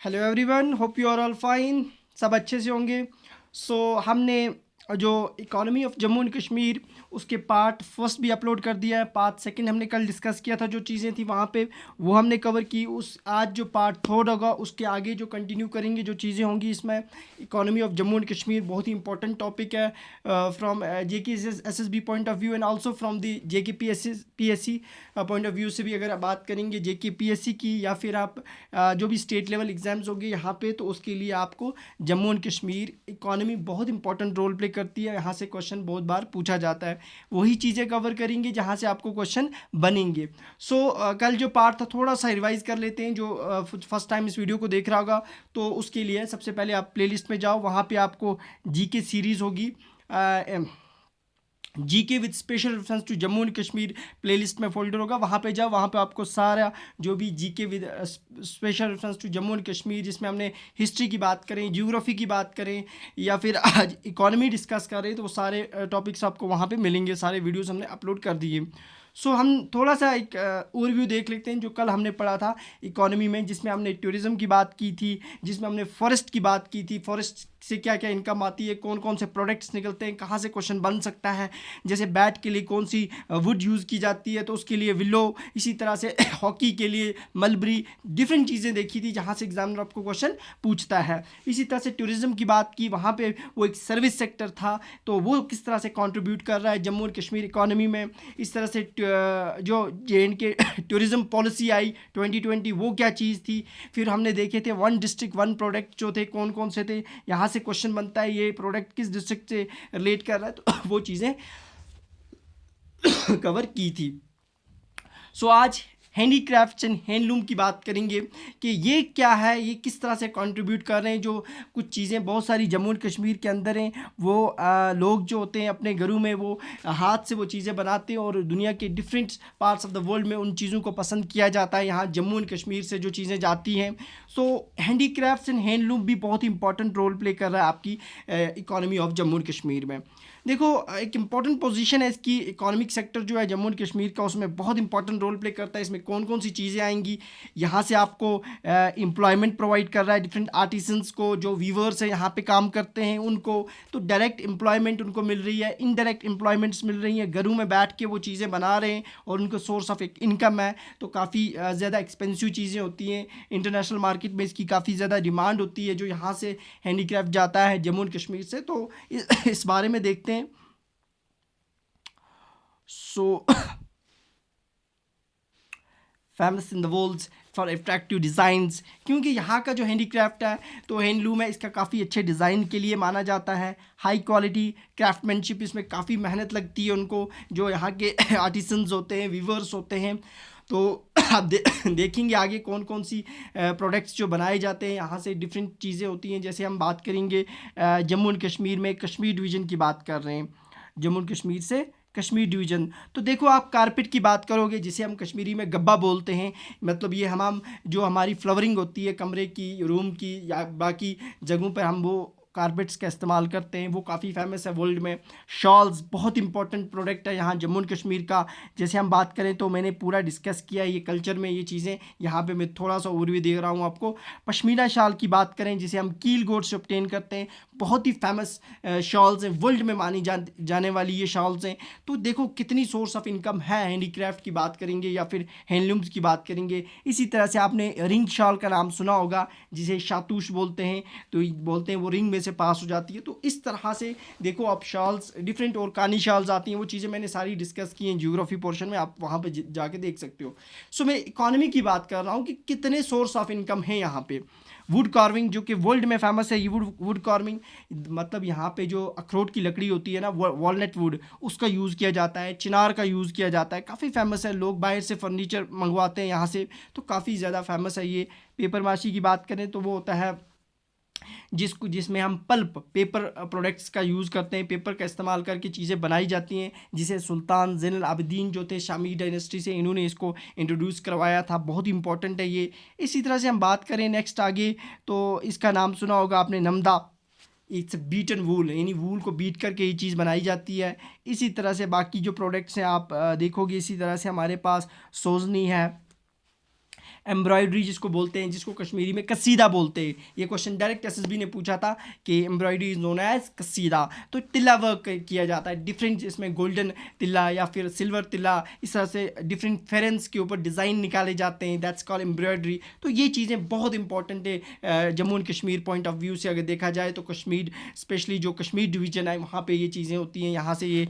Hello everyone, hope you are all fine. सब अच्छे से होंगे। हमने जो economy of Jammu and Kashmir उसके पार्ट फर्स्ट भी अपलोड कर दिया है। पार्ट सेकंड हमने कल डिस्कस किया था, जो चीज़ें थी वहाँ पे वो हमने कवर की। उस आज जो पार्ट थर्ड होगा उसके आगे जो कंटिन्यू करेंगे जो चीज़ें होंगी इसमें। Economy of Jammu and Kashmir बहुत ही इंपॉर्टेंट टॉपिक है from J K S S B point of view and also from the J K P S C point of view से भी। अगर आप बात करेंगे जे के पी एस सी की या फिर आप जो भी स्टेट लेवल एग्जाम्स होंगे यहाँ पे, तो उसके लिए आपको जम्मू एंड कश्मीर इकोनॉमी बहुत इंपॉर्टेंट रोल प्ले करती है। यहाँ से क्वेश्चन बहुत बार पूछा जाता है। वही चीज़ें कवर करेंगे जहाँ से आपको क्वेश्चन बनेंगे। कल जो पार्ट था थोड़ा सा रिवाइज कर लेते हैं। जो फर्स्ट टाइम इस वीडियो को देख रहा होगा तो उसके लिए सबसे पहले आप प्लेलिस्ट में जाओ, वहाँ पे आपको जीके सीरीज़ होगी GK with special reference to Jammu and Kashmir playlist में फोल्डर होगा। वहाँ पे जाओ, वहाँ पे आपको सारा जो भी GK with special reference to Jammu and Kashmir, जिसमें हमने हिस्ट्री की बात करें, ज्योग्राफी की बात करें या फिर आज इकोनॉमी डिस्कस कर रहे हैं, तो वो सारे टॉपिक्स आपको वहाँ पे मिलेंगे। सारे वीडियोस हमने अपलोड कर दिए। हम थोड़ा सा एक ओवरव्यू देख लेते हैं जो कल हमने पढ़ा था इकोनॉमी में, जिसमें हमने टूरिज़्म की बात की थी, जिसमें हमने फॉरेस्ट की बात की थी। फॉरेस्ट से क्या क्या इनकम आती है, कौन कौन से प्रोडक्ट्स निकलते हैं, कहाँ से क्वेश्चन बन सकता है। जैसे बैट के लिए कौन सी वुड यूज़ की जाती है, तो उसके लिए विलो। इसी तरह से हॉकी के लिए मलबरी। डिफरेंट चीज़ें देखी थी जहाँ से एग्जामिनर आपको क्वेश्चन पूछता है। इसी तरह से टूरिज़्म की बात की, वहाँ पे वो एक सर्विस सेक्टर था, तो वो किस तरह से कंट्रीब्यूट कर रहा है जम्मू एंड कश्मीर इकोनॉमी में। इस तरह से जो जे के टूरिज़्म पॉलिसी आई 2020, वो क्या चीज़ थी। फिर हमने देखे थे वन डिस्ट्रिक्ट वन प्रोडक्ट जो थे, कौन कौन से थे। यहाँ से क्वेश्चन बनता है ये प्रोडक्ट किस डिस्ट्रिक्ट से रिलेट कर रहा है, तो वो चीज़ें कवर की थी। आज हैंडीक्राफ्ट्स एंड हैंडलूम की बात करेंगे कि ये क्या है, ये किस तरह से कंट्रीब्यूट कर रहे हैं। जो कुछ चीज़ें बहुत सारी जम्मू एंड कश्मीर के अंदर हैं, वो लोग जो होते हैं अपने घरों में वो हाथ से वो चीज़ें बनाते हैं, और दुनिया के different parts of the world में उन चीज़ों को पसंद किया जाता है। यहाँ जम्मू एंड कश्मीर से जो चीज़ें जाती हैं, हैंडीक्राफ्ट्स एंड हैंडलूम भी बहुत इंपॉर्टेंट रोल प्ले कर रहा है आपकी economy of Jammu and Kashmir में। देखो, एक इम्पॉर्टेंट पोजीशन है इसकी। इकोनॉमिक सेक्टर जो है जम्मू एंड कश्मीर का, उसमें बहुत इंपॉर्टेंट रोल प्ले करता है। इसमें कौन कौन सी चीज़ें आएंगी, यहाँ से आपको एम्प्लॉयमेंट प्रोवाइड कर रहा है डिफरेंट आर्टिसंस को, जो वीवर्स हैं यहाँ पे काम करते हैं उनको। तो डायरेक्ट एम्प्लॉयमेंट उनको मिल रही है, इनडायरेक्ट एम्प्लॉयमेंट्स मिल रही हैं। घरों में बैठ के वो चीज़ें बना रहे हैं और उनको सोर्स ऑफ एक इनकम है। तो काफ़ी ज़्यादा एक्सपेंसिव चीज़ें होती हैं, इंटरनेशनल मार्केट में इसकी काफ़ी ज़्यादा डिमांड होती है जो यहाँ से हैंडीक्राफ्ट जाता है जम्मू एंड कश्मीर से। तो इस बारे में देखते हैं। So famous in the world for attractive designs, क्योंकि यहाँ का जो हैंडीक्राफ्ट है, तो हैंडलूम है, इसका काफ़ी अच्छे डिज़ाइन के लिए माना जाता है। हाई क्वालिटी क्राफ्टमैनशिप, इसमें काफ़ी मेहनत लगती है उनको, जो यहाँ के आर्टिसंस होते हैं, वीवर्स होते हैं। तो आप देखेंगे आगे कौन कौन सी प्रोडक्ट्स जो बनाए जाते हैं, यहाँ से डिफरेंट चीज़ें होती हैं। जैसे हम बात करेंगे जम्मू एंड कश्मीर में, कश्मीर डिवीज़न की बात कर रहे हैं, जम्मू एंड कश्मीर से कश्मीर डिवीज़न। तो देखो, आप कारपेट की बात करोगे, जिसे हम कश्मीरी में गब्बा बोलते हैं। मतलब ये हम जो हमारी फ्लावरिंग होती है कमरे की, रूम की या बाकी जगहों पर हम वो कारपेट्स का इस्तेमाल करते हैं, वो काफ़ी फेमस है वर्ल्ड में। शॉल्स बहुत इंपॉर्टेंट प्रोडक्ट है यहाँ जम्मू एंड कश्मीर का। जैसे हम बात करें तो मैंने पूरा डिस्कस किया ये कल्चर में, ये चीज़ें यहाँ पे मैं थोड़ा सा ओवरव्यू दे रहा हूँ आपको। पश्मीना शाल की बात करें, जिसे हम कील गोट से ऑब्टेन करते हैं, बहुत ही फेमस शॉल्स हैं, वर्ल्ड में मानी जाने वाली ये शॉल्स हैं। तो देखो कितनी सोर्स ऑफ इनकम है। हैंडीक्राफ्ट की बात करेंगे या फिर हैंडलूम्स की बात करेंगे। इसी तरह से आपने रिंग शॉल का नाम सुना होगा, जिसे शातूश बोलते हैं। तो बोलते हैं वो रिंग में से पास हो जाती है। तो इस तरह से देखो आप शॉल्स डिफरेंट, और कानी शॉल्स आती हैं, वो चीज़ें मैंने सारी डिस्कस की हैं जियोग्राफी पोर्शन में, आप वहाँ पे जाके देख सकते हो। मैं इकोनॉमी की बात कर रहा हूँ कि कितने सोर्स ऑफ इनकम है यहाँ पे। वुड कार्विंग जो कि वर्ल्ड में फेमस है, ये वुड कार्विंग मतलब यहाँ पे जो अखरोट की लकड़ी होती है ना, वॉलनट वुड, उसका यूज़ किया जाता है, चिनार का यूज़ किया जाता है, काफ़ी फेमस है। लोग बाहर से फर्नीचर मंगवाते हैं यहाँ से, तो काफ़ी ज़्यादा फेमस है ये। पेपर माशी की बात करें तो वो होता है जिसमें हम पल्प पेपर प्रोडक्ट्स का यूज़ करते हैं, पेपर का इस्तेमाल करके चीज़ें बनाई जाती हैं, जिसे सुल्तान ज़ैनुल आबिदीन जो थे शामी डायनेस्टी से, इन्होंने इसको इंट्रोड्यूस करवाया था। बहुत इंपॉर्टेंट है ये। इसी तरह से हम बात करें नेक्स्ट आगे, तो इसका नाम सुना होगा आपने, नमदा। इट्स बीटन वूल, यानी वूल को बीट करके ये चीज़ बनाई जाती है। इसी तरह से बाकी जो प्रोडक्ट्स हैं आप देखोगे, इसी तरह से हमारे पास सोजनी है, एम्ब्रॉयडरी जिसको बोलते हैं, जिसको कश्मीरी में कसीदा बोलते हैं। ये क्वेश्चन डायरेक्ट एसएसबी ने पूछा था कि एम्ब्रॉयडरी इज नोन एज कसीदा। तो तिल्ला वर्क किया जाता है, डिफरेंट इसमें गोल्डन तिल्ला या फिर सिल्वर तिल्ला, इस तरह से डिफरेंट फेरेंस के ऊपर डिज़ाइन निकाले जाते हैं, दैट्स कॉल्ड एम्ब्रॉयडरी। तो ये चीज़ें बहुत इंपॉर्टेंट है Jammu and Kashmir point of view से अगर देखा जाए तो। कश्मीर स्पेशली जो कश्मीर डिवीज़न है वहाँ पे ये चीज़ें होती हैं, यहाँ से ये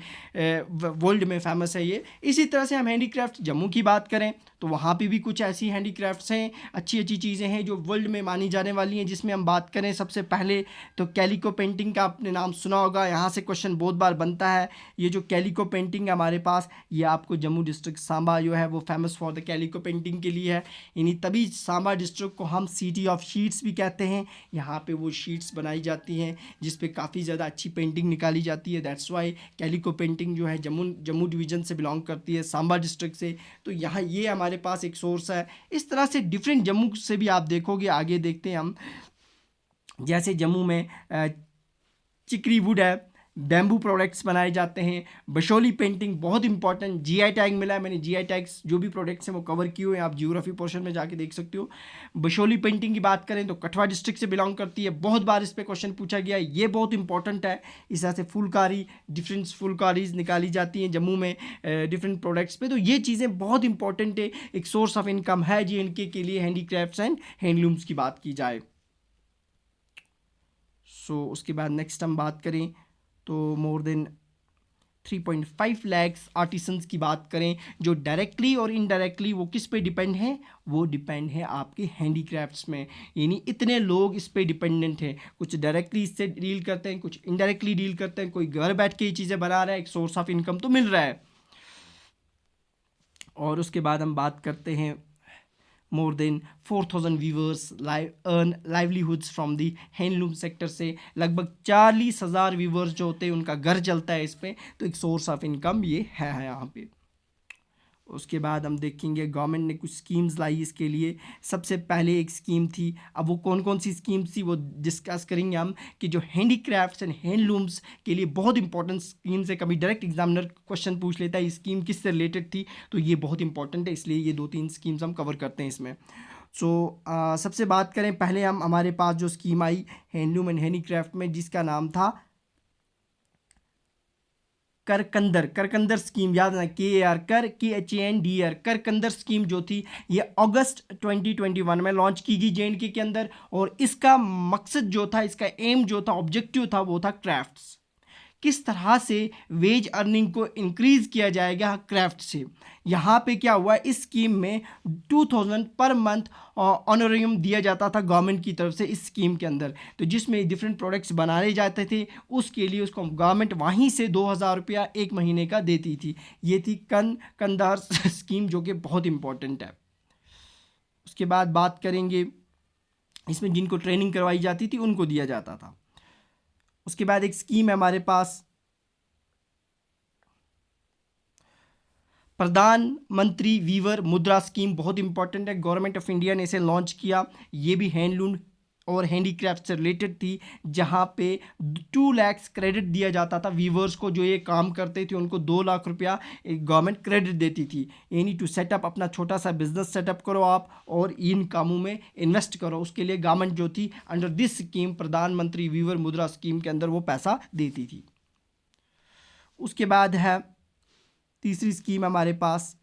वर्ल्ड में फेमस है ये। इसी तरह से हम हैंडीक्राफ्ट जम्मू की बात करें तो वहाँ पे भी कुछ ऐसी हैंडीक्राफ्ट्स हैं, अच्छी अच्छी चीज़ें हैं जो वर्ल्ड में मानी जाने वाली हैं, जिसमें हम बात करें सबसे पहले तो कैलिको पेंटिंग का आपने नाम सुना होगा। यहाँ से क्वेश्चन बहुत बार बनता है। ये जो कैलिको पेंटिंग है हमारे पास, ये आपको जम्मू डिस्ट्रिक्ट सांबा जो है वो famous for the calico painting के लिए है, यानी तभी सांबा डिस्ट्रिक्ट को हम सिटी ऑफ शीट्स भी कहते हैं। यहाँ पे वो शीट्स बनाई जाती हैं जिस पे काफ़ी ज़्यादा अच्छी पेंटिंग निकाली जाती है, दैट्स वाई कैलिको पेंटिंग जो है जम्मू डिवीज़न से बिलोंग करती है, सांबा डिस्ट्रिक्ट से। तो यहाँ ये हमारे पास एक सोर्स है। इस तरह से डिफरेंट जम्मू से भी आप देखोगे, आगे देखते हैं हम, जैसे जम्मू में चिकरी वुड है, बैम्बू प्रोडक्ट्स बनाए जाते हैं। बशोली पेंटिंग बहुत इंपॉर्टेंट, जीआई टैग मिला है, मैंने जीआई टैग्स जो भी प्रोडक्ट्स हैं वो कवर किए हुए हैं, आप जियोग्राफी पोर्शन में जाके देख सकते हो। बशोली पेंटिंग की बात करें तो कठवा डिस्ट्रिक्ट से बिलोंग करती है, बहुत बार इस पर क्वेश्चन पूछा गया है, ये बहुत इंपॉर्टेंट है। इस तरह से फुलकारी, डिफरेंट फुलकारीज निकाली जाती हैं जम्मू में डिफरेंट प्रोडक्ट्स पे। तो ये चीज़ें बहुत इंपॉर्टेंट है, एक सोर्स ऑफ इनकम है JNK के लिए हैंडीक्राफ्ट्स एंड हैंडलूम्स की बात की जाए। उसके बाद नेक्स्ट हम बात करें तो मोर देन 3.5 लैक्स आर्टिसंस की बात करें जो डायरेक्टली और इनडायरेक्टली वो किस पे डिपेंड हैं, वो डिपेंड है आपके हैंडीक्राफ्ट्स में, यानी इतने लोग इस पे डिपेंडेंट हैं। कुछ डायरेक्टली इससे डील करते हैं, कुछ इनडायरेक्टली डील करते हैं, कोई घर बैठ के ये चीज़ें बना रहा है, एक सोर्स ऑफ इनकम तो मिल रहा है। और उसके बाद हम बात करते हैं more than 4,000 weavers earn livelihoods from the handloom sector से। लगभग 40,000 वीवर्स जो होते हैं उनका घर चलता है इस पे, तो एक सोर्स ऑफ इनकम ये है यहाँ पे। उसके बाद हम देखेंगे गवर्नमेंट ने कुछ स्कीम्स लाई इसके लिए। सबसे पहले एक स्कीम थी, अब वो कौन कौन सी स्कीम्स थी वो डिस्कस करेंगे हम, कि जो हैंडीक्राफ्ट्स एंड हैंडलूम्स के लिए बहुत इंपॉर्टेंट स्कीम्स है। कभी डायरेक्ट एग्जामिनर क्वेश्चन पूछ लेता है ये स्कीम किससे रिलेटेड थी, तो ये बहुत इंपॉर्टेंट है, इसलिए ये 2-3 स्कीम्स हम कवर करते हैं इसमें। सबसे बात करें पहले हम, हमारे पास जो scheme I handloom and handicraft में, जिसका नाम था करकंदर स्कीम, याद है KAR KHANDR करकंदर स्कीम जो थी ये अगस्त 2021 में लॉन्च की गई JNK के अंदर। और इसका मकसद जो था, इसका एम जो था, ऑब्जेक्टिव था, वो था क्राफ्ट्स, किस तरह से वेज अर्निंग को इंक्रीज किया जाएगा क्राफ्ट से। यहाँ पे क्या हुआ, इस स्कीम में 2,000 पर मंथ ऑनोरियम दिया जाता था गवर्नमेंट की तरफ से इस स्कीम के अंदर। तो जिसमें डिफरेंट प्रोडक्ट्स बनाए जाते थे, उसके लिए उसको गवर्नमेंट वहीं से 2,000 रुपया एक महीने का देती थी। ये थी कंदार स्कीम जो कि बहुत इंपॉर्टेंट है। उसके बाद बात करेंगे इसमें जिनको ट्रेनिंग करवाई जाती थी उनको दिया जाता था। उसके बाद एक स्कीम है हमारे पास प्रधानमंत्री वीवर मुद्रा स्कीम, बहुत इंपॉर्टेंट है, गवर्नमेंट ऑफ इंडिया ने इसे लॉन्च किया। ये भी हैंडलूम और हैंडीक्राफ्ट से रिलेटेड थी, जहाँ पे 2 लाख क्रेडिट दिया जाता था वीवर्स को, जो ये काम करते थे उनको 2 लाख रुपया एक गवर्नमेंट क्रेडिट देती थी। यानी टू सेटअप अपना छोटा सा बिजनेस सेटअप करो आप और इन कामों में इन्वेस्ट करो, उसके लिए गवर्नमेंट जो थी अंडर दिस स्कीम प्रधानमंत्री वीवर मुद्रा स्कीम के अंदर वो पैसा देती थी। उसके बाद है तीसरी स्कीम हमारे पास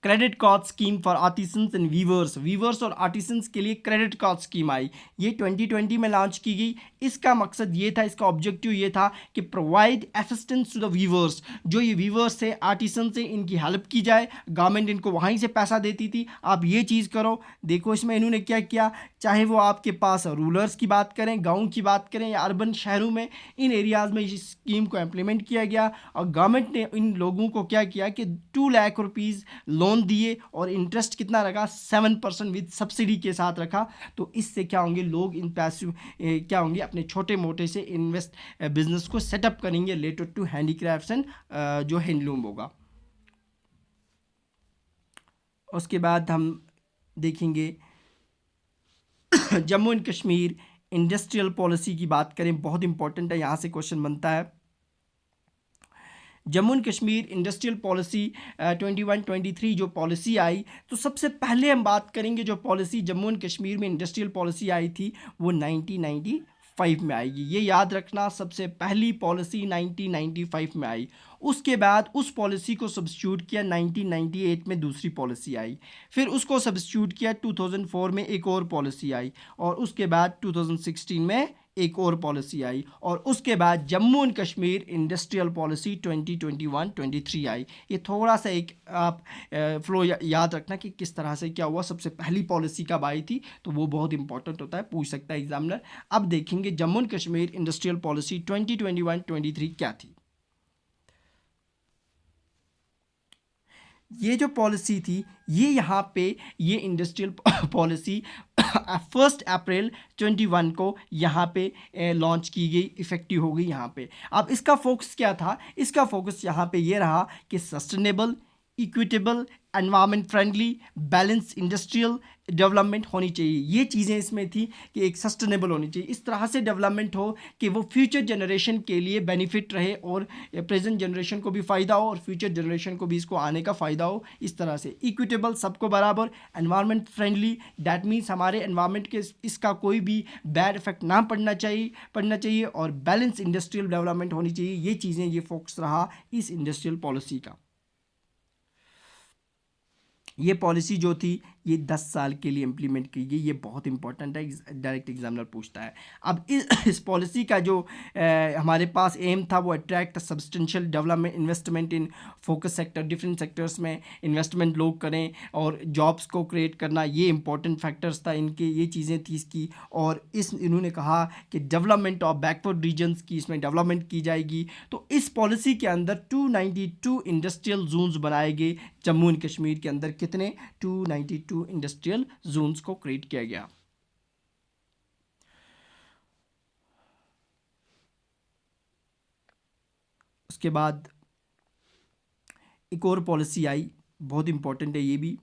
credit card scheme for artisans and weavers और आर्टिसंस के लिए क्रेडिट कार्ड स्कीम आई। ये 2020 में लॉन्च की गई। इसका मकसद ये था, इसका ऑब्जेक्टिव ये था कि provide assistance to the weavers, जो ये वीवर्स से आर्टिसन से इनकी हेल्प की जाए। गवर्नमेंट इनको वहीं से पैसा देती थी, आप ये चीज़ करो। देखो इसमें इन्होंने क्या किया, चाहे वो आपके पास रूरल्स की बात करें, गाँव की बात करें या अर्बन शहरों में, इन एरियाज़ में इस स्कीम को इम्प्लीमेंट किया गया। और गवर्नमेंट ने इन लोगों को क्या किया कि 2 लाख रुपीज़ लोन दिए और इंटरेस्ट कितना रखा, 7% विद सब्सिडी के साथ रखा। तो इससे क्या होंगे, लोग इन पैसे क्या होंगे, अपने छोटे मोटे से इन्वेस्ट बिजनेस को सेटअप करेंगे रिलेटेड टू हैंडीक्राफ्ट्स एंड जो हैंडलूम होगा। उसके बाद हम देखेंगे Jammu and Kashmir industrial policy की बात करें, बहुत इंपॉर्टेंट है, यहाँ से क्वेश्चन बनता है। Jammu and Kashmir industrial policy 21-23 जो पॉलिसी आई, तो सबसे पहले हम बात करेंगे जो पॉलिसी जम्मू एंड कश्मीर में इंडस्ट्रियल पॉलिसी आई थी वो 1995 में आएगी। ये याद रखना, सबसे पहली पॉलिसी 1995 में आई। उसके बाद उस पॉलिसी को सब्स्टिट्यूट किया 1998 में दूसरी पॉलिसी आई, फिर उसको सब्स्टिट्यूट किया 2004 में एक और पॉलिसी आई, और उसके बाद 2016 में एक और पॉलिसी आई, और उसके बाद Jammu and Kashmir industrial policy 2021-23 आई। ये थोड़ा सा एक आप फ्लो याद रखना कि किस तरह से क्या हुआ, सबसे पहली पॉलिसी कब आई थी, तो वो बहुत इंपॉर्टेंट होता है, पूछ सकता है एग्जामिनर। अब देखेंगे Jammu and Kashmir industrial policy 2021-23 क्या थी। ये जो पॉलिसी थी, ये यहाँ पे ये इंडस्ट्रियल पॉलिसी 1 अप्रैल 21 को यहाँ पे लॉन्च की गई, इफ़ेक्टिव हो गई यहाँ पे। अब इसका फोकस क्या था? इसका फोकस यहाँ पे ये रहा कि sustainable, equitable, environment friendly, balance industrial development होनी चाहिए। ये चीज़ें इसमें थी कि एक सस्टेनेबल होनी चाहिए, इस तरह से डेवलपमेंट हो कि वो फ्यूचर जनरेशन के लिए बेनिफिट रहे और प्रेजेंट जनरेशन को भी फ़ायदा हो और फ्यूचर जनरेशन को भी इसको आने का फ़ायदा हो, इस तरह से। इक्विटेबल, सबको बराबर। एनवायरनमेंट फ्रेंडली, डैट मीन्स हमारे एनवायरनमेंट के इसका कोई भी बैड इफेक्ट ना पड़ना चाहिए और बैलेंस इंडस्ट्रियल डेवलपमेंट होनी चाहिए। ये चीज़ें, ये फोकस रहा इस इंडस्ट्रियल पॉलिसी का। ये पॉलिसी जो थी ये 10 साल के लिए इम्प्लीमेंट की गई। ये बहुत इंपॉर्टेंट है, डायरेक्ट एग्जामिनर पूछता है। अब इस पॉलिसी का जो हमारे पास एम था वो attract substantial development investment in focus sector, different sectors में इन्वेस्टमेंट लोग करें और जॉब्स को क्रिएट करना, ये इंपॉर्टेंट फैक्टर्स था इनके, ये चीज़ें थी इसकी। और इन्होंने कहा कि डेवलपमेंट ऑफ बैकवर्ड रीजन्स की इसमें डेवलपमेंट की जाएगी। तो इस पॉलिसी के अंदर 292 इंडस्ट्रियल जोन्स बनाए गए जम्मू एंड कश्मीर के अंदर। कितने? 292 इंडस्ट्रियल जोन्स को क्रिएट किया गया। उसके बाद एक और पॉलिसी आई, बहुत इंपॉर्टेंट है ये भी,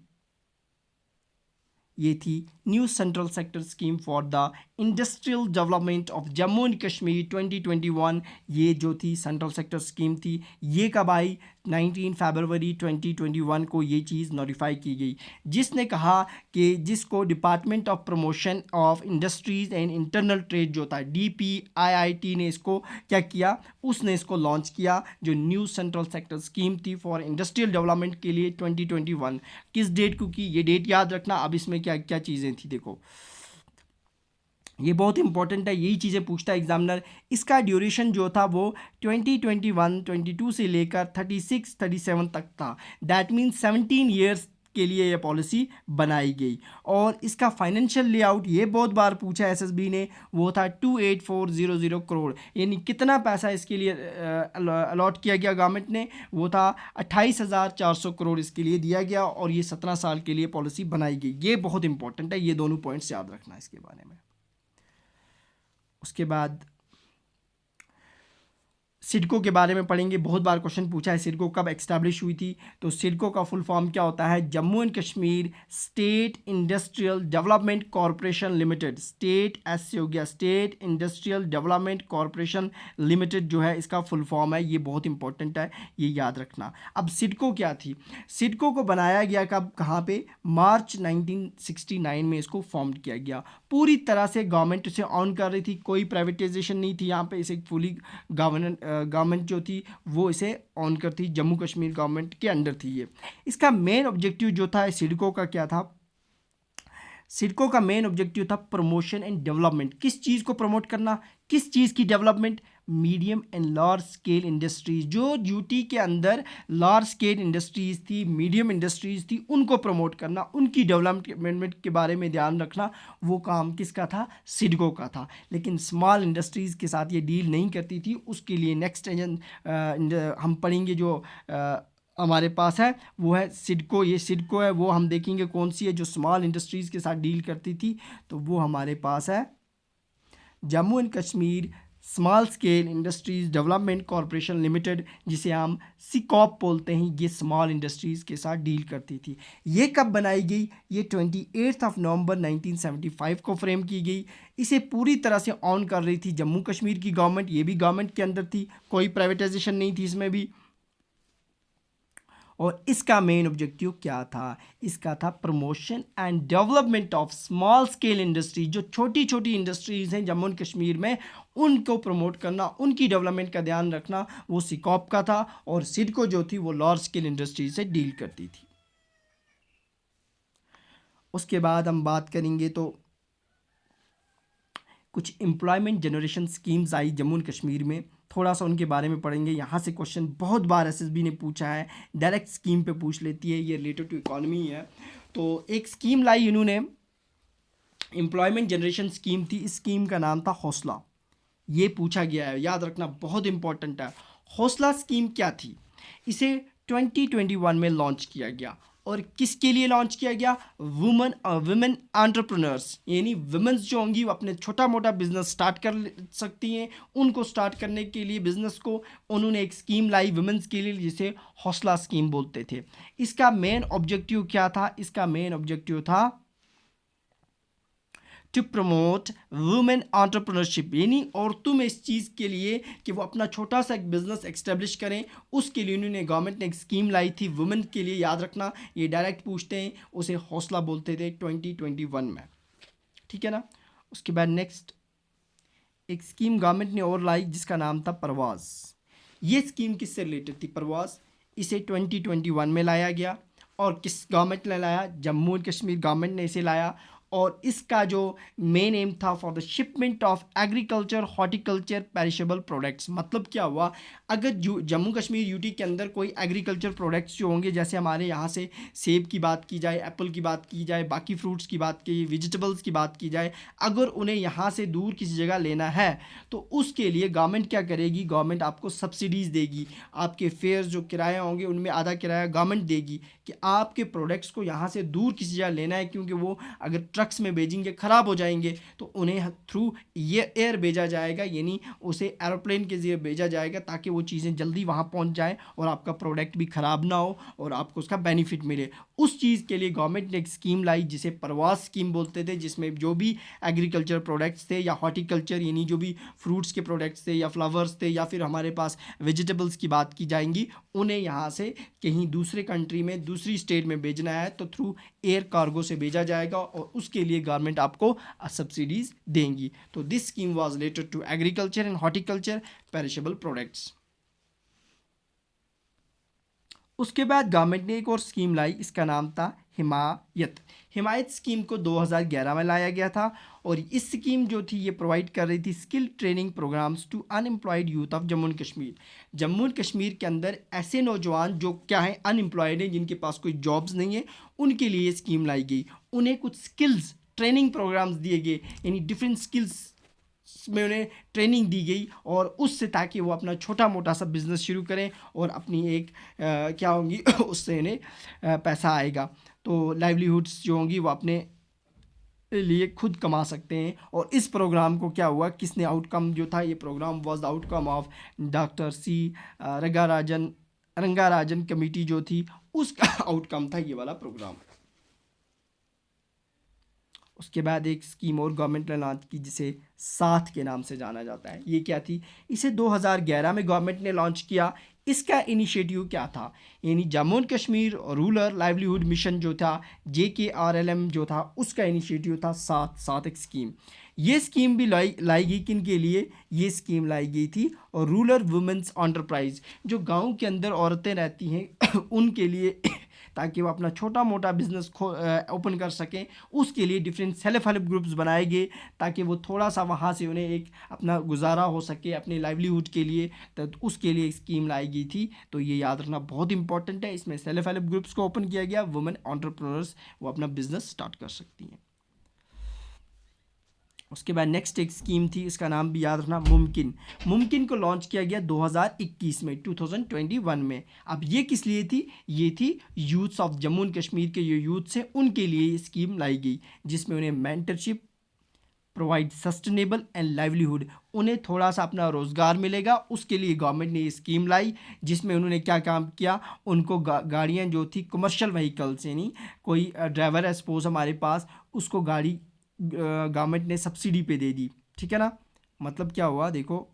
ये थी new central sector scheme for the industrial development of Jammu and Kashmir 2021। ये जो थी सेंट्रल सेक्टर स्कीम थी, ये कब आई? 19 फरवरी 2021 को ये चीज़ नोटिफाई की गई, जिसने कहा कि जिसको department of promotion of industries and internal trade जो था DPIIT ने इसको क्या किया, उसने इसको लॉन्च किया, जो न्यू सेंट्रल सेक्टर स्कीम थी फॉर इंडस्ट्रियल डेवलपमेंट के लिए 2021। किस डेट को की? ये डेट याद रखना। अब इसमें क्या क्या चीज़ें थी देखो, ये बहुत इंपॉर्टेंट है, यही चीज़ें पूछता है एग्जामिनर। इसका ड्यूरेशन जो था वो 2021-22 से लेकर 36-37 तक था। दैट मीन्स 17 ईयर्स के लिए ये पॉलिसी बनाई गई। और इसका फाइनेंशियल लेआउट ये बहुत बार पूछा SSB ने, वो था 28400 करोड़। यानी कितना पैसा इसके लिए अलॉट किया गया गवर्नमेंट ने? वो था 28,400 करोड़ इसके लिए दिया गया, और ये 17 साल के लिए पॉलिसी बनाई गई। ये बहुत इंपॉर्टेंट है, ये दोनों पॉइंट्स याद रखना इसके बारे में। उसके बाद सिडको के बारे में पढ़ेंगे, बहुत बार क्वेश्चन पूछा है सिडको कब एक्स्टैब्लिश हुई थी। तो सिडको का फुल फॉर्म क्या होता है? Jammu and Kashmir state industrial development corporation limited. State ऐसे हो गया, state industrial development corporation limited जो है इसका फुल फॉर्म है। ये बहुत इंपॉर्टेंट है, ये याद रखना। अब सिडको क्या थी? सिडको को बनाया गया कब, कहाँ पे? मार्च 1969 में इसको फॉर्म किया गया। पूरी तरह से गवर्नमेंट इसे ऑन कर रही थी, कोई प्राइवेटाइजेशन नहीं थी यहाँ पे, इसे फुली गवर्नमेंट जो थी वो इसे ऑन करती, जम्मू कश्मीर गवर्नमेंट के अंडर थी ये। इसका मेन ऑब्जेक्टिव जो था सिडको का क्या था? सिडको का मेन ऑब्जेक्टिव था प्रमोशन एंड डेवलपमेंट। किस चीज़ को प्रमोट करना, किस चीज़ की development? Medium and large scale industries. जो ड्यूटी के अंदर लार्ज स्केल इंडस्ट्रीज़ थी, मीडियम इंडस्ट्रीज़ थी, उनको प्रमोट करना, उनकी डेवलपमेंट के बारे में ध्यान रखना, वो काम किसका था? सिडको का था। लेकिन स्मॉल इंडस्ट्रीज़ के साथ ये डील नहीं करती थी। उसके लिए नेक्स्ट हम पढ़ेंगे जो हमारे पास है वो है सिडको। ये सिडको है, वो हम देखेंगे कौन सी है जो स्मॉल इंडस्ट्रीज़ के साथ डील करती थी। तो वो हमारे पास है Jammu and Kashmir small scale industries development corporation limited, जिसे हम सिकॉप बोलते हैं। ये स्मॉल इंडस्ट्रीज़ के साथ डील करती थी। ये कब बनाई गई? ये 28 नवंबर 1975 को फ्रेम की गई। इसे पूरी तरह से ऑन कर रही थी जम्मू कश्मीर की गवर्नमेंट। ये भी गवर्नमेंट के अंदर थी, कोई प्राइवेटाइजेशन नहीं थी इसमें भी। और इसका मेन ऑब्जेक्टिव क्या था? इसका था promotion and development of small scale industry. जो छोटी छोटी इंडस्ट्रीज़ हैं जम्मू एंड कश्मीर में, उनको प्रमोट करना, उनकी डेवलपमेंट का ध्यान रखना, वो सिकॉप का था। और सिडको जो थी वो लार्ज स्केल इंडस्ट्री से डील करती थी। उसके बाद हम बात करेंगे तो कुछ employment generation schemes I Jammu and Kashmir में, थोड़ा सा उनके बारे में पढ़ेंगे। यहाँ से क्वेश्चन बहुत बार एसएसबी ने पूछा है, डायरेक्ट स्कीम पे पूछ लेती है, ये रिलेटेड टू इकोनॉमी है। तो एक स्कीम लाई इन्होंने, एम्प्लॉयमेंट जनरेशन स्कीम थी, इस स्कीम का नाम था हौसला। ये पूछा गया है, याद रखना, बहुत इंपॉर्टेंट है। हौसला स्कीम क्या थी? इसे 2021 में लॉन्च किया गया। और किसके लिए लॉन्च किया गया? वुमेन एंटरप्रेन्योर्स, यानी वुमेन्स जो होंगी वो अपने छोटा मोटा बिजनेस स्टार्ट कर सकती हैं। उनको स्टार्ट करने के लिए बिजनेस को उन्होंने एक स्कीम लाई वुमेन्स के लिए, जिसे हौसला स्कीम बोलते थे। इसका मेन ऑब्जेक्टिव क्या था? इसका मेन ऑब्जेक्टिव था टू प्रमोट वुमेन एंटरप्रेन्योरशिप, यानी औरतों में इस चीज़ के लिए कि वो अपना छोटा सा एक बिजनेस एक्स्टेब्लिश करें। उसके लिए उन्होंने, गवर्नमेंट ने एक स्कीम लाई थी वुमेन के लिए, याद रखना, ये डायरेक्ट पूछते हैं, उसे हौसला बोलते थे 2021 में, ठीक है ना। उसके बाद नेक्स्ट एक स्कीम गवर्नमेंट ने और लाई जिसका नाम था परवाज़। ये स्कीम किससे रिलेटेड थी? परवाज़। इसे 2021 में लाया गया। और किस गवर्नमेंट ने लाया? जम्मू एंड कश्मीर गवर्नमेंट ने इसे लाया। और इसका जो मेन एम था for the shipment of agriculture horticulture perishable products. मतलब क्या हुआ, अगर जम्मू कश्मीर यूटी के अंदर कोई एग्रीकल्चर प्रोडक्ट्स जो होंगे, जैसे हमारे यहाँ से सेब की बात की जाए, एप्पल की बात की जाए, बाकी फ्रूट्स की बात की, वेजिटेबल्स की बात की जाए, अगर उन्हें यहाँ से दूर किसी जगह लेना है तो उसके लिए गवर्नमेंट क्या करेगी? गवर्नमेंट आपको सब्सिडीज़ देगी। आपके फेयर जो किराए होंगे उनमें आधा किराया गवर्नमेंट देगी कि आपके प्रोडक्ट्स को यहाँ से दूर किसी जगह लेना है, क्योंकि वो अगर ट्रक्स में भेजेंगे ख़राब हो जाएंगे, तो उन्हें थ्रू ये एयर भेजा जाएगा, यानी उसे एरोप्लेन के जरिए भेजा जाएगा, ताकि वो चीज़ें जल्दी वहाँ पहुँच जाएँ और आपका प्रोडक्ट भी ख़राब ना हो और आपको उसका बेनिफिट मिले। उस चीज़ के लिए गवर्नमेंट ने एक स्कीम लाई जिसे परवाज़ स्कीम बोलते थे, जिसमें जो भी एग्रीकल्चर प्रोडक्ट्स थे या हॉर्टिकल्चर, यानी जो भी फ्रूट्स के प्रोडक्ट्स थे या फ्लावर्स थे या फिर हमारे पास वेजिटेबल्स की बात की जाएंगी, उन्हें यहाँ से कहीं दूसरे कंट्री में, दूसरी स्टेट में भेजना है तो थ्रू एयर कार्गो से भेजा जाएगा और उसके लिए गवर्नमेंट आपको सब्सिडीज़ देंगी। तो this scheme was related to agriculture and horticulture perishable products. उसके बाद गवर्नमेंट ने एक और स्कीम लाई, इसका नाम था हिमायत। हिमायत स्कीम को 2011 में लाया गया था। और इस स्कीम जो थी ये प्रोवाइड कर रही थी skill training programmes to unemployed youth of Jammu and Kashmir. Jammu and Kashmir के अंदर ऐसे नौजवान जो क्या हैं, अनएम्प्लॉयड हैं, जिनके पास कोई जॉब्स नहीं है, उनके लिए ये स्कीम लाई गई। उन्हें कुछ स्किल्स ट्रेनिंग प्रोग्राम्स दिए गए, यानी डिफरेंट स्किल्स में उन्हें ट्रेनिंग दी गई, और उससे ताकि वो अपना छोटा मोटा सा बिज़नेस शुरू करें और अपनी एक क्या होंगी उससे इन्हें पैसा आएगा। तो लाइवलीहुड्स जो होंगी वो अपने लिए खुद कमा सकते हैं। और इस प्रोग्राम को क्या हुआ, किसने आउटकम जो था, ये programme was the outcome of doctor C Rangarajan committee जो थी, उसका आउटकम था ये वाला प्रोग्राम। उसके बाद एक स्कीम और गवर्नमेंट ने लॉन्च की जिसे साथ के नाम से जाना जाता है। ये क्या थी? इसे 2011 में गवर्नमेंट ने लॉन्च किया। इसका इनिशिएटिव क्या था? यानी Jammu and Kashmir rural livelihood mission जो था, JKRLM जो था, उसका इनिशिएटिव था साथ एक स्कीम। ये स्कीम भी लाई गई किन के लिए? ये स्कीम लाई गई थी और रूरल वुमेन्स एंटरप्राइज, जो गांव के अंदर औरतें रहती हैं उनके लिए, ताकि वो अपना छोटा मोटा बिजनेस ओपन कर सकें। उसके लिए डिफरेंट सेल्फ हेल्प ग्रुप्स बनाए गए, ताकि वो थोड़ा सा वहाँ से उन्हें एक अपना गुजारा हो सके अपने लाइवलीहुड के लिए। तो उसके लिए एक स्कीम लाई गई थी। तो ये याद रखना बहुत इंपॉर्टेंट है। इसमें सेल्फ हेल्प ग्रुप्स को ओपन किया गया, वुमेन एंटरप्रेन्योर्स वो अपना बिजनेस स्टार्ट कर सकती हैं। उसके बाद नेक्स्ट एक स्कीम थी, इसका नाम भी याद रखना, मुमकिन को लॉन्च किया गया 2021 में। अब ये किस लिए थी? ये थी youths of Jammu and Kashmir के जो यूथ्स हैं उनके लिए ये स्कीम लाई गई, जिसमें उन्हें mentorship provide sustainable and livelihood, उन्हें थोड़ा सा अपना रोज़गार मिलेगा। उसके लिए गवर्नमेंट ने ये स्कीम लाई, जिसमें उन्होंने क्या काम किया, उनको गाड़ियाँ जो थी कमर्शियल व्हीकल्स, यानी कोई ड्राइवर है सपोज हमारे पास, उसको गाड़ी गवर्नमेंट ने सब्सिडी पे दे दी, ठीक है ना। मतलब क्या हुआ, देखो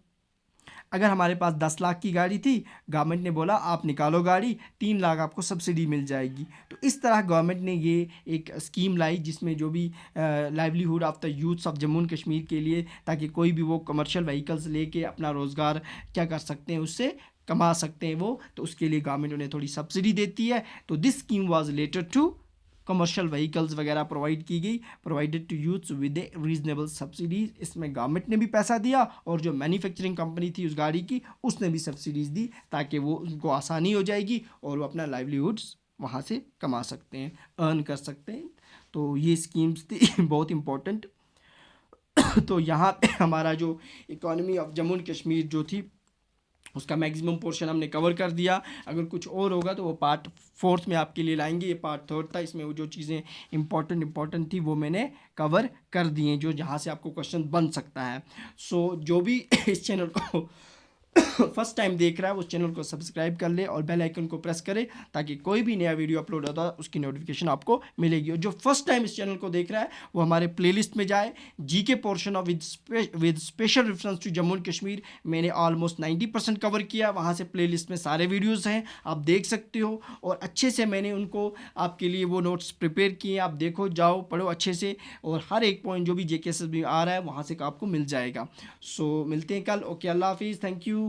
अगर हमारे पास 10 लाख की गाड़ी थी, गवर्नमेंट ने बोला आप निकालो गाड़ी, 3 लाख आपको सब्सिडी मिल जाएगी। तो इस तरह गवर्नमेंट ने ये एक स्कीम लाई जिसमें जो भी livelihood of the youths of Jammu and Kashmir के लिए, ताकि कोई भी वो कमर्शियल व्हीकल्स लेके अपना रोज़गार क्या कर सकते हैं, उससे कमा सकते हैं वो, तो उसके लिए गवर्नमेंट उन्हें थोड़ी सब्सिडी देती है। तो this scheme was later to commercial vehicles वगैरह प्रोवाइड की गई, provided to youths with a reasonable subsidies. इसमें गवर्नमेंट ने भी पैसा दिया और जो मैन्युफैक्चरिंग कंपनी थी उस गाड़ी की, उसने भी सब्सिडीज़ दी, ताकि वो उनको आसानी हो जाएगी और वो अपना लाइवलीहुड्स वहाँ से कमा सकते हैं, अर्न कर सकते हैं। तो ये स्कीम्स थी बहुत इम्पोर्टेंट। तो यहाँ पे हमारा जो economy of Jammu and Kashmir जो थी, उसका मैक्सिमम पोर्शन हमने कवर कर दिया। अगर कुछ और होगा तो वो पार्ट 4 में आपके लिए लाएंगे। ये पार्ट 3 था, इसमें वो जो चीज़ें इंपॉर्टेंट थी वो मैंने कवर कर दी हैं, जो जहाँ से आपको क्वेश्चन बन सकता है। सो जो भी इस चैनल को फर्स्ट टाइम देख रहा है, उस चैनल को सब्सक्राइब कर ले और बेल आइकन को प्रेस करे, ताकि कोई भी नया वीडियो अपलोड होता है उसकी नोटिफिकेशन आपको मिलेगी। और जो फर्स्ट टाइम इस चैनल को देख रहा है वो हमारे प्लेलिस्ट में जाए, GK portion of with special reference to Jammu and Kashmir मैंने ऑलमोस्ट 90% कवर किया। वहाँ से प्लेलिस्ट में सारे वीडियोज़ हैं, आप देख सकते हो, और अच्छे से मैंने उनको आपके लिए वो नोट्स प्रिपेयर किए। आप देखो, जाओ, पढ़ो अच्छे से, और हर एक पॉइंट जो भी जेके में आ रहा है वहाँ से आपको मिल जाएगा। सो मिलते हैं कल। ओके, अल्लाह हाफिज़, थैंक यू।